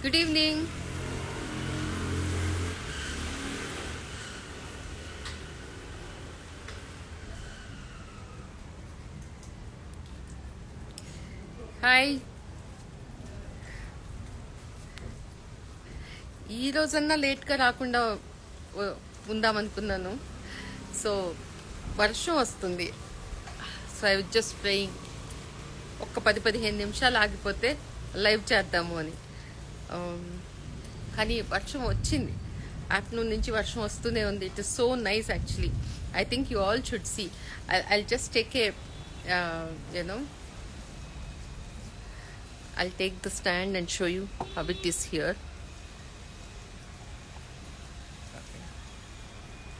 Good evening. Hi. ఈ రోజన్నా లేట్గా రాకుండా ఉందామనుకున్నాను. సో వర్షం వస్తుంది. So I was just praying ఒక్క 10-15 నిమిషాలు ఆగిపోతే లైవ్ చేద్దాము అని. Um, కానీ వర్షం వచ్చింది. ఆఫ్టర్నూన్ నుంచి వర్షం వస్తూనే ఉంది. It is so nice actually. I think you all should see. I just take a you know I'll take the stand and show you how it is here.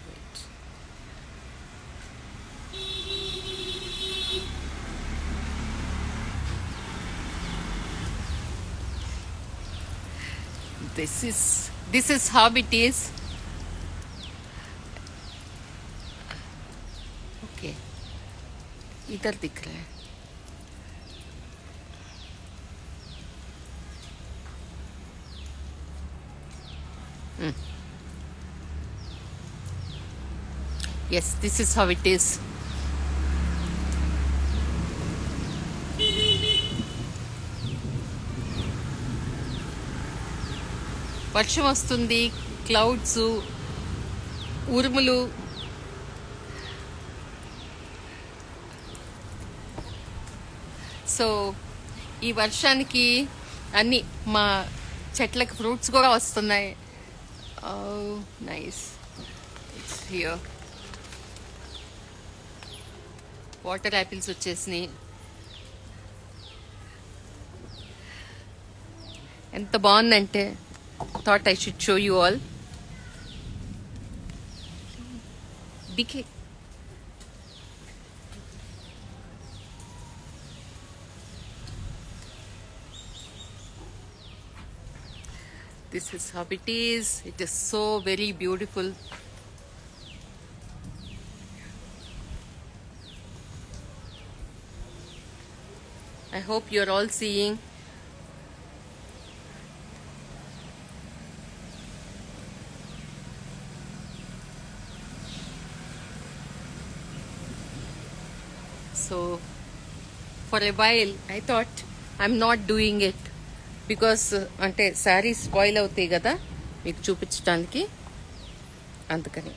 Wait. This is how it is. Okay. इधर दिख रहा है. Yes, this is how it is. వర్షం వస్తుంది, clouds, ఉరుములు. So ఈ వర్షానికి అన్ని మా చెట్లకు ఫ్రూట్స్ కూడా వస్తున్నాయి. Nice. It's here. Water apples వచ్చేసినాయి. ఎంత బాగుందంటే thought I should show you all. దిఖే this is how it is. It is so very beautiful. I hope you're all seeing. So for a while I thought I'm not doing it because అంటే sari spoil అవుతాయి కదా మీకు చూపించడానికి, అందుకని.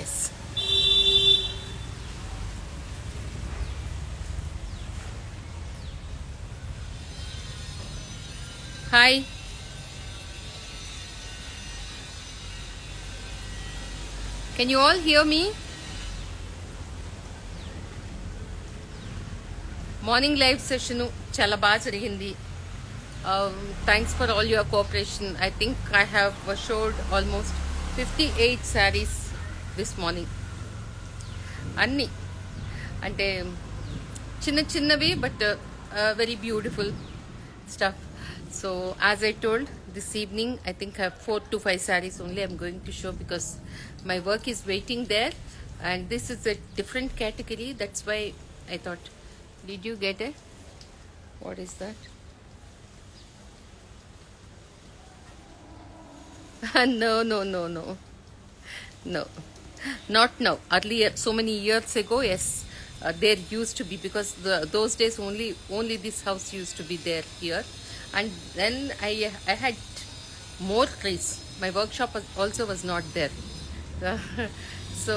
Yes. Hi. Can you all hear me? Morning live session చాలా బాగా జరిగింది. Thanks for all your cooperation. I think I have showed almost 58 saris this morning. అన్నీ అంటే చిన్న చిన్నవి but very beautiful stuff. So as I told this evening I think I have 4 to 5 sarees only I'm going to show because my work is waiting there and this is a different category. That's why I thought. Did you get it? What is that? No, no, no, no. No. Not now. Earlier, so many years ago, yes. There used to be, because those days only this house used to be there here. And then I had more trees. My workshop also was not there. So,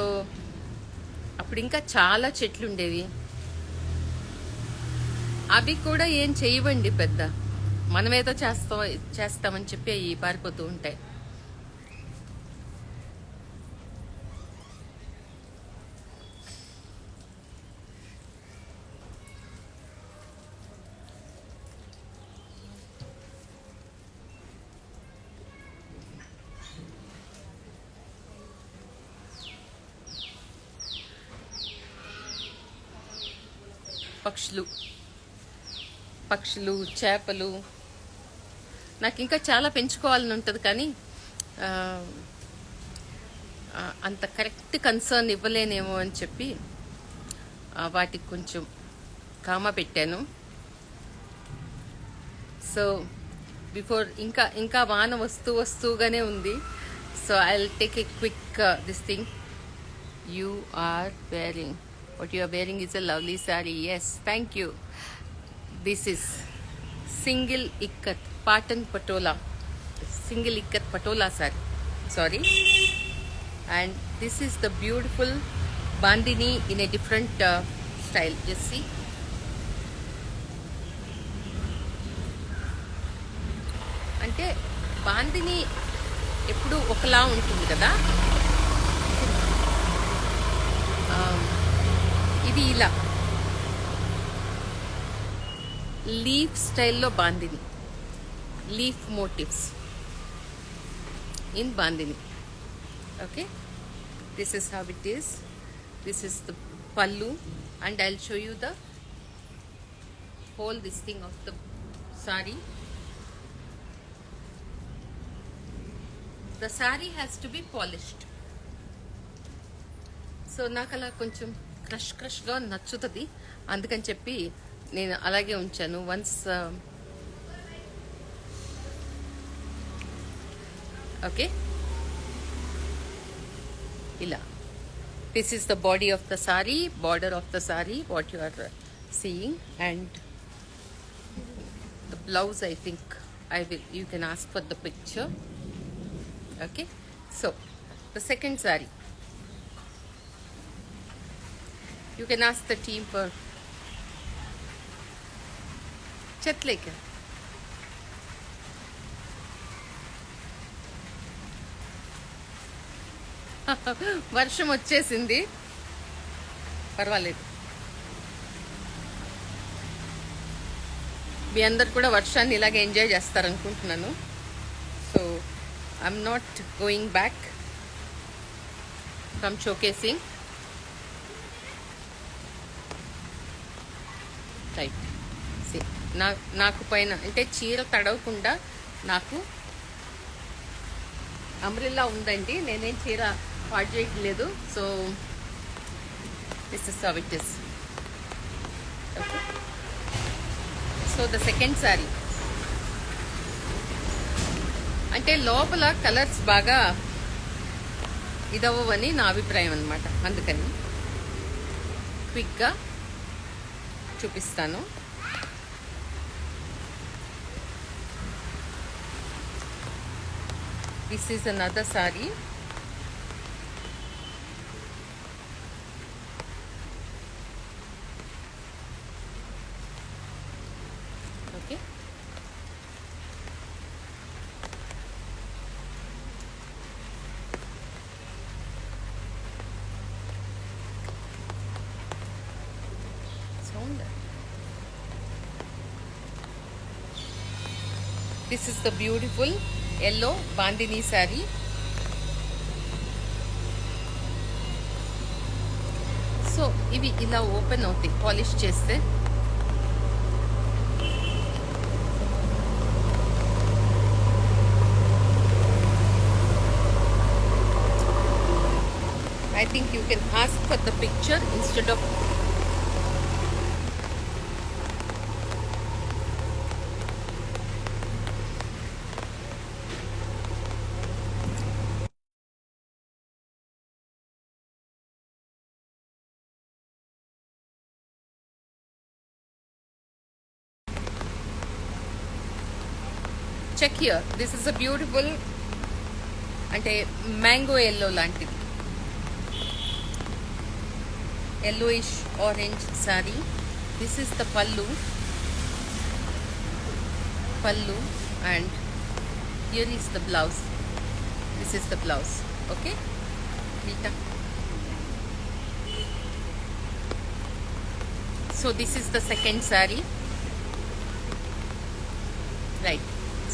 అప్పుడు ఇంకా చాలా చెట్లు ఉండేవి. అవి కూడా ఏం చేయవండి పెద్ద, మనమేదో చేస్తామని చెప్పి అవి పారిపోతూ ఉంటాయి. పక్షులు, చేపలు, నాకు ఇంకా చాలా పెంచుకోవాలని ఉంటుంది కానీ అంత కరెక్ట్ కన్సర్న్ ఇవ్వలేనేమో అని చెప్పి వాటికి కొంచెం కామా పెట్టాను. సో బిఫోర్ ఇంకా వాన వస్తూగానే ఉంది. So I will take a quick this thing. You are wearing, what you are wearing is a lovely saree. Yes, thank you. This is single ikat patan patola, single ikat patola saree, sorry. And this is the beautiful bandini in a different style. Just see. అంటే బాందిని ఎప్పుడు ఒకలా ఉంటుంది కదా, ఇది ఇలా leaf స్టైల్లో bandhani, leaf motifs in bandini. Okay, this is how it is. This is the pallu, and I'll show you the whole this thing of the sari. The sari has to be polished. So నాకు అలా కొంచెం క్రష్గా నచ్చుతుంది, అందుకని చెప్పి నేను అలాగే ఉంచాను. Once okay, ఇలా this is the body of the sari, border of the sari what you are seeing. And the blouse I think you can ask for the picture. Okay, so the second saree, you can ask the team for Chatleka. వర్షం వచ్చేసింది, పర్వాలేదు. మీ అందరు కూడా వర్షాన్ని ఇలాగే enjoy చేస్తారనుకుంటున్నాను. So I'm not going back from showcasing. Right, నాకు పైన అంటే చీర తడవకుండా నాకు అంబ్రెల్లా ఉందండి, నేనేం చీర పాడు చేయట్లేదు. So this is how it is. Okay, so the second sorry అంటే లోపల కలర్స్ బాగా ఇదవ్వని నా అభిప్రాయం అన్నమాట, అందుకని క్విక్గా చూపిస్తాను. This is another saree. Okay. Sound. This is the beautiful yellow bandini saree. So ఇవి ఇలా ఓపెన్ అవుతాయి పాలిష్ చేస్తే. I think you can ask for the picture instead of check here. This is a beautiful అంటే mango yellow లాంటిది, yellowish orange saree. This is the pallu, and here is the blouse. This is the blouse. Okay, Rita. So this is the second saree. Right,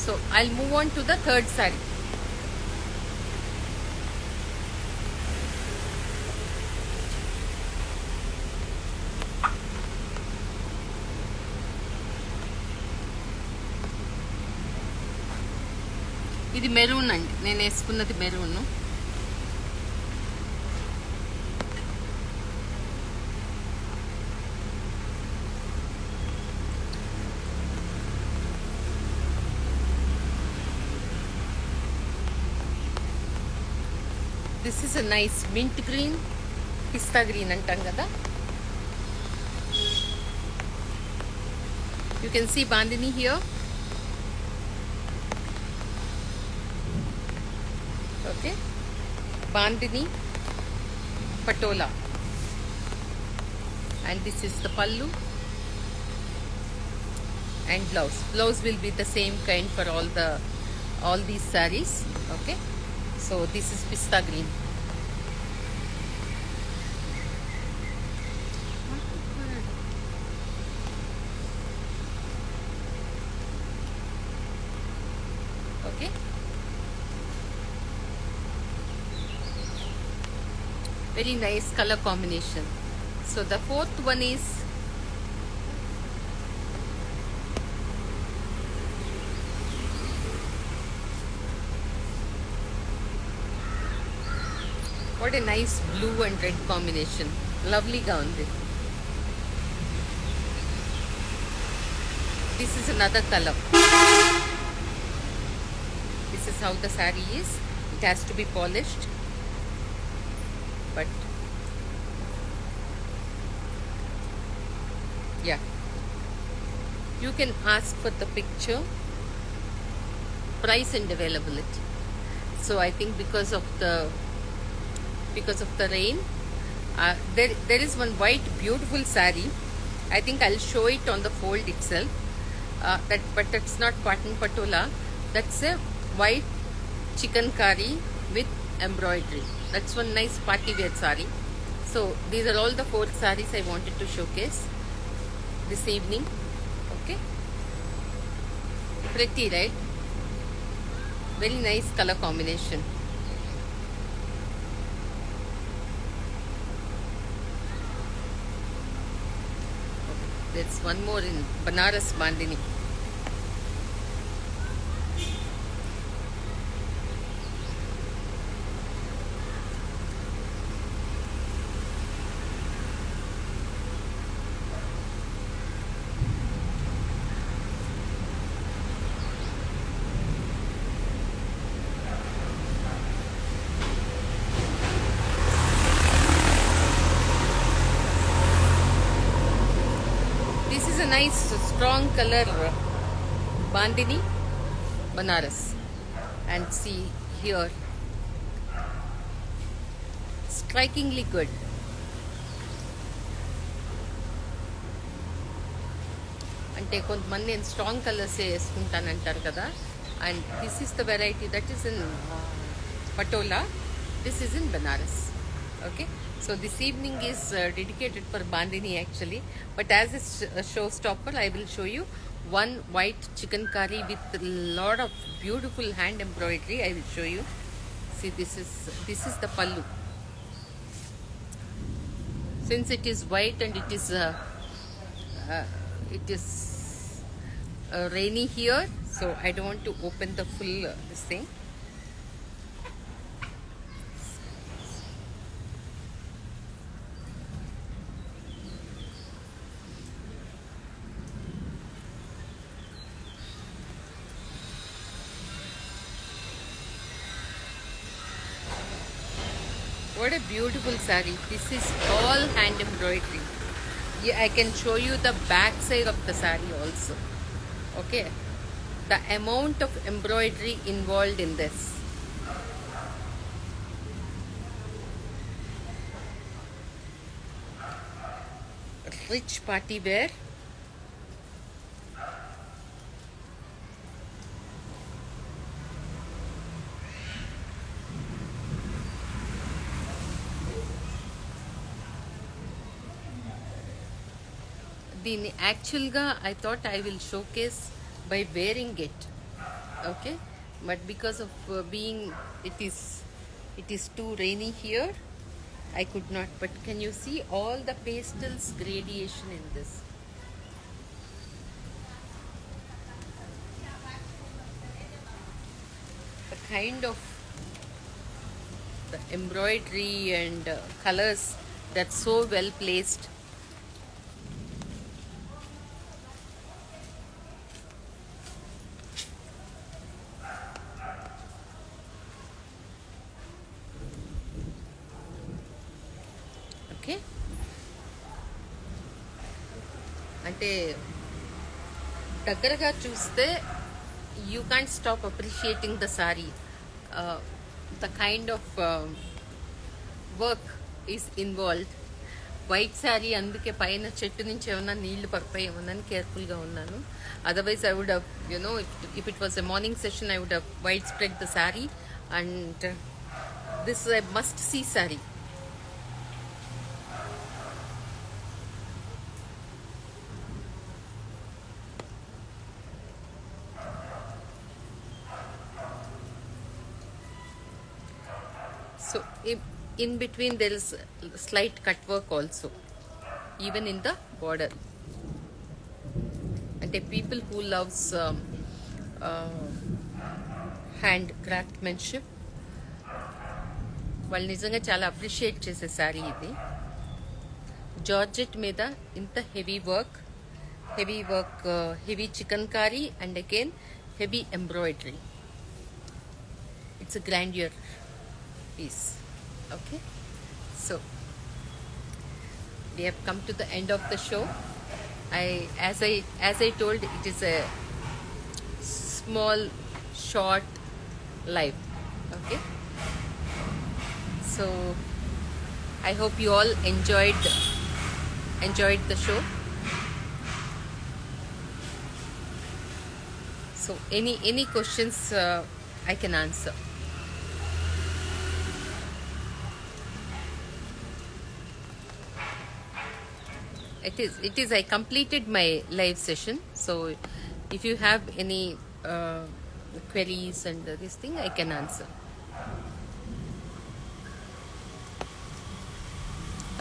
so I'll move on to the third saree. ఇది maroon అండి, నేను వేసుకున్నది maroon. This is a nice mint green, pista green antam kada. You can see bandhani here. Okay, bandhani patola, and this is the pallu and blouse. Blouse will be the same kind for all these sarees. Okay, so this is pista green. Okay, very nice color combination. So the fourth one is what a nice blue and red combination. Lovely gown. This is another color. This is how the saree is. It has to be polished, but yeah, you can ask for the picture, price and availability. So I think because of the rain, there is one white beautiful saree. I think I'll show it on the fold itself. But it's not cotton patola. That's a white chicken curry with embroidery. That's one nice party wear saree. So these are all the 4 sarees I wanted to showcase this evening. Okay, pretty, right? Very nice color combination. There's one more in Banaras Bandhani. This is a nice strong color Bandhani Banaras, and see here, strikingly good. అంటే కొంతమంది నేను strong colours వేసుకుంటానంటారు కదా, and this is the variety that is in patola, this is in Banaras. Okay, so this evening is dedicated for Bandhani actually, but as a showstopper I will show you one white chicken curry with a lot of beautiful hand embroidery. I will show you. See, this is the pallu. Since it is white and it is rainy here, so I don't want to open the full this thing. What a beautiful saree. This is all hand embroidery. Yeah, I can show you the back side of the saree also. Okay, the amount of embroidery involved in this. Rich party wear. దీన్ని యాక్చువల్గా I thought I will showcase by wearing it. Okay, but because of being it is too rainy here, I could not. But can you see all the pastels gradation in this? The kind of the embroidery and colors that's so well placed. అంటే దగ్గరగా చూస్తే you can stop appreciating the sari, the kind of work is involved. White sari అందుకే పైన చెట్టు నుంచి ఏమన్నా నీళ్లు పడిపోయేమోనని కేర్ఫుల్గా ఉన్నాను. Otherwise I would you know if it was a morning session I would wide spread the sari and this I must see sari. So in between there is slight cut work also, even in the border. And the people who loves hand craftsmanship, వాళ్ళు నిజంగా చాలా appreciate చేసే శారీ ఇది. Georgette మీద ఇంత heavy work, heavy chikankari and again heavy embroidery. It's a grandeur piece. Okay, so we have come to the end of the show. As I told, it is a small short live. Okay, so I hope you all enjoyed the show. So any questions I can answer. It is I completed my live session, so if you have any queries and this thing I can answer.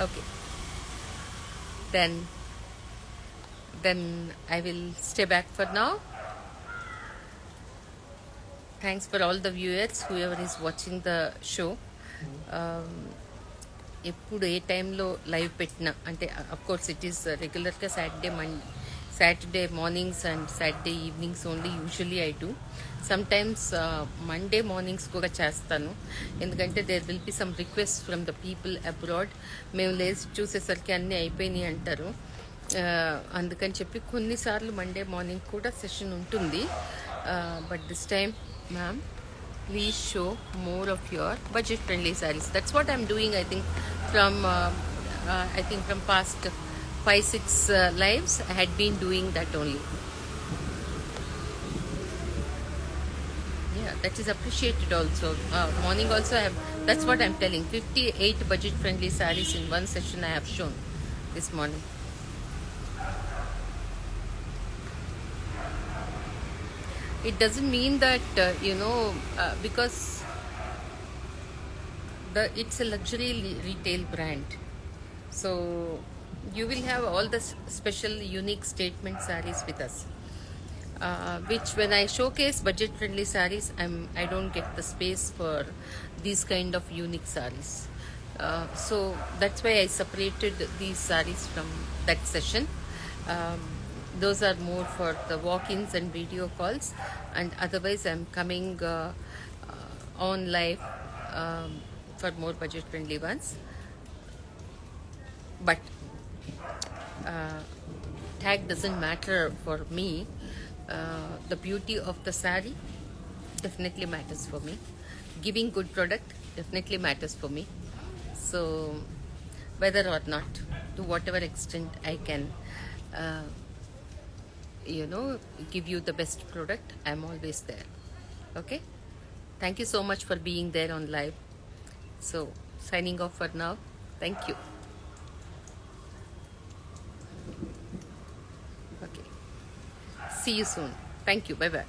Okay, then I will stay back for now. Thanks for all the viewers, whoever is watching the show. ఎప్పుడు ఏ టైంలో live పెట్టినా అంటే of course it is రెగ్యులర్గా Saturday mornings and Saturday evenings only usually I do. Sometimes Monday mornings కూడా చేస్తాను, ఎందుకంటే there will be some request from the people abroad. మేము లేచి చూసేసరికి అన్నీ అయిపోయినాయి అంటారు, అందుకని చెప్పి కొన్నిసార్లు మండే మార్నింగ్ కూడా సెషన్ ఉంటుంది. But this time ma'am, please show more of your budget friendly sarees. That's what I'm doing. I think from past 5-6 lives I had been doing that only. Yeah, that is appreciated also. Morning also I have, that's what I'm telling, 58 budget friendly sarees in one session I have shown this morning. It doesn't mean that because it's a luxury retail brand, so you will have all the special unique statement sarees with us, which when I showcase budget friendly sarees, I don't get the space for these kind of unique sarees. So that's why I separated these sarees from that session. Those are more for the walk-ins and video calls, and otherwise I'm coming on live for more budget friendly ones. But tag doesn't matter for me. The beauty of the saree definitely matters for me. Giving good product definitely matters for me. So whether or not, to whatever extent I can give you the best product, I'm always there. Okay, thank you so much for being there on live. So signing off for now. Thank you. Okay, see you soon. Thank you. Bye bye.